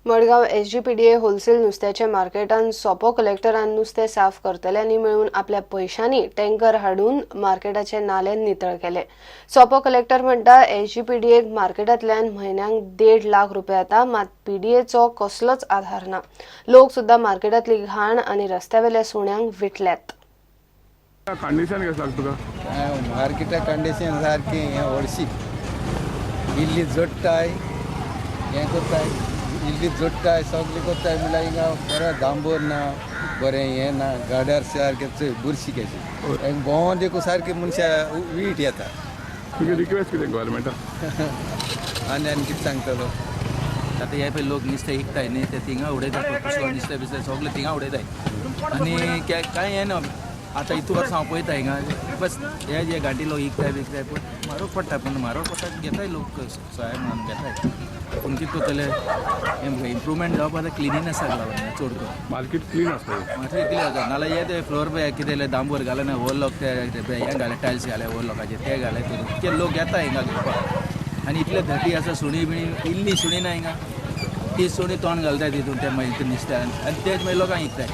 Madgaon SGPDA wholesale नुस्त्याचे मार्केटान सोपो कलेक्टरान नुस्तें साफ करतल्यांनी मेळून आपल्या पैशांनी टँकर हाडून मार्केटाचे नाले नितळ केले। सोपो कलेक्टर म्हणटा SGPDA मार्केटांतल्यान म्हयन्याक 1.5 लाख रुपया येता, मात PDAचो कसलोच आधार ना। लोक सुद्धा मार्केटांतली घाण आनी रस्त्यावेल्या सुण्यांक विटल्यात। कंडिशन कशें लागता तुका? मार्केटा कंडिशन सारकी हरशी इल्ली जोडटाय हें कोत्ताय इल्ली जोडटाय सगळें कोत्ताय म्हळ्यार हिंगा बरें दांबोर ना बरें हें ना गाड्यार सारकें चोय बुरशी कशी भोंवोन देखून सारकी मनशां वीट येता। तुगे रिक्वेस्ट कितें गव्हर्मेंटाक? आनी कितें सांगतलो आतां हे पळय लोक नुस्तें विकताय न्ही ते थिंगा उडयतात कुसलो नुस्तें बिस्तें सगळें थिंगा उडयताय आनी कांय हें ना। आतां इतू वर्सां हांव पळयता हिंगा बस हे जे गांठी लोक विकताय विकताय पूण म्हारग पडटा पूण म्हारग पडटा घेताय लोक सहाय म्हणून घेताय पूण कितें करतले हें इम्प्रुवमेंट जावपा जाय क्लिनिनेसाक लागून चड करून मार्केट क्लीन आसता मातशें क्लियर जाता नाल्यार हे ते फ्लोर पळय कितें दांबोर घालना व्हड लोक ते हें घाले टायल्स घाले व्हड लोकांचे ते घाले ते लोक येता हिंगा घेवपाक आनी इतले धटी आसा सुणी बिणी इल्ली सुणी ना हिंगा ती सुणी तोंड घालताय तितून ते मागीर नुस्त्यान आनी तेच मागीर लोकांक विकताय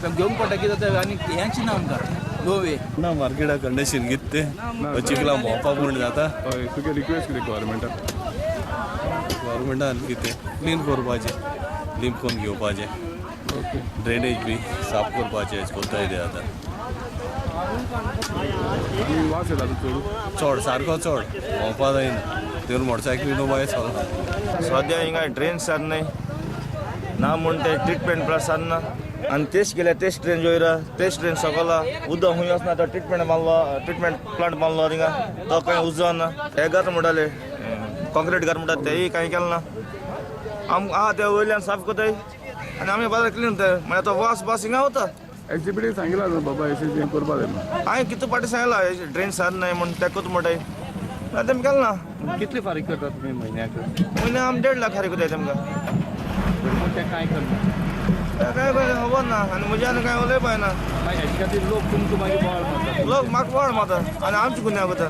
घेवंक पडटा कितें जाता आनी हेंच ना आमकां नो वे ना मार्केटा कंडिशन कितें ते चिकला भोंवपाक म्हूण जाता। हय तुगे रिक्वेस्ट कितें गव्हर्मेंटाक? गव्हर्मेंटान कितें क्लीन करपाचें क्लीन करून घेवपाचें ड्रेनेज बी साफ करपाचें कोत्ताय ते आतां आनी वास येता चड सारको चड भोंवपा जायना तर मोटरसायकलीन भायर चलना। सद्या हिंगा ड्रेन सारनाय ना म्हूण ते ट्रिटमेंट प्लांट सारना आनी तेच गेले तेच ट्रेन जोयरा तेच ट्रेन सकला उदक खूंय वचना तो ट्रिटमेंट प्लांट बांदलो थिंगा तो कांय उजो ना हे घात म्हणटाले कॉन्क्रीट घात म्हणटात तेय कांय केलें ना आम ते वयल्यान साफ कोताय आनी आमी बाजार क्लीन करताय म्हळ्यार तो वास हिंगा वता। SGPDA सांगितला न्हू बाबा हें करपा जाय म्हणून हांवें कितू पाटी सांगला ड्रेन सारनाय म्हूण ते कोत म्हणटाय ना तेम केलें ना। कितली फारीक करता तुमी म्हयन्याक? आमी 1.5 लाख फारीक कोताय तेमकां पूण ते कांय करना काय खबर ना आनी म्हज्यान कांय उलयपाय ना मागीर हेजे खातीर लोक तुमकां मागीर बोवाळ मारता लोक म्हाका वळ मारता आनी आमची गुन्यांव करता।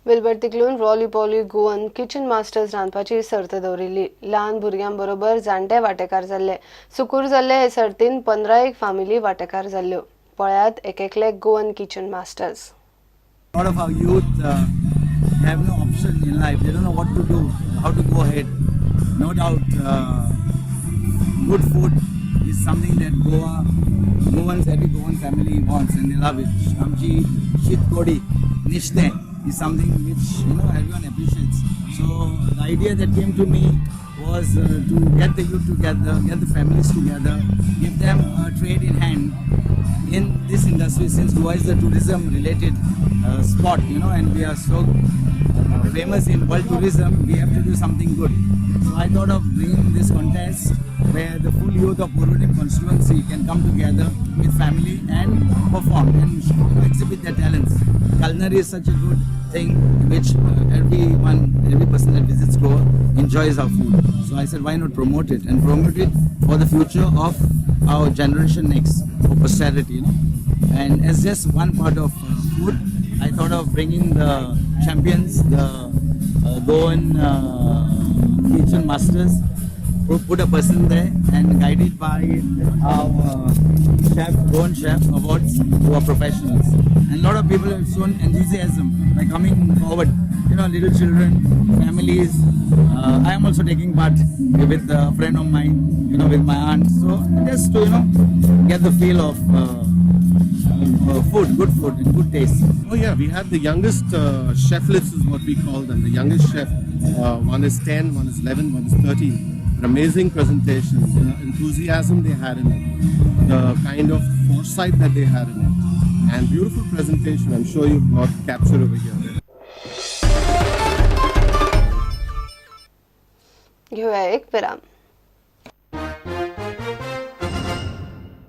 वेलबर्तीकलून roly poly Goan kitchen masters रांदपाची सर्त दवरिल्ली। ल्हान भुरग्यांबरोबर जाणटे वांटेकार जाल्ले। सुकूर जाल्ले हे सर्तीन 15 फामिली वांटेकार जाल्ल्यो। पळयात एकले Goan kitchen masters. A lot of our youth have no option in life. They don't know what to do, how to go ahead. No doubt, good food is something that every Goan family wants and they love it. Amchi, shit kodi, nishte is something which everyone appreciates. So the idea that came to me was to get the youth together, get the families together, give them a trade in hand in this industry, since Goa is the tourism related spot, and we are so famous in world tourism, we have to do something good. So I thought of bringing this contest where the full youth of Purulim constituency can come together with family and perform and exhibit their talents. Culinary is such a good thing which every person that visits Goa enjoys our food. So I said, why not promote it and promote it for the future of our generation next, for posterity, And as just one part of food, I thought of bringing the champions, the Goan kitchen masters, put a person there and guided by our Goan chef awards who are professionals. And a lot of people have shown enthusiasm by coming forward. Little children, families. I am also taking part with a friend of mine, with my aunt. So just to, get the feel of food, good food, and good taste. Oh yeah, we have the youngest chef list is what we call them. The youngest chef, one is 10, one is 11, one is 13. An amazing presentation, enthusiasm they had in it, the kind of foresight that they had in it, and beautiful presentation. I'm sure you've got captured over here. घेऊया एक विराम।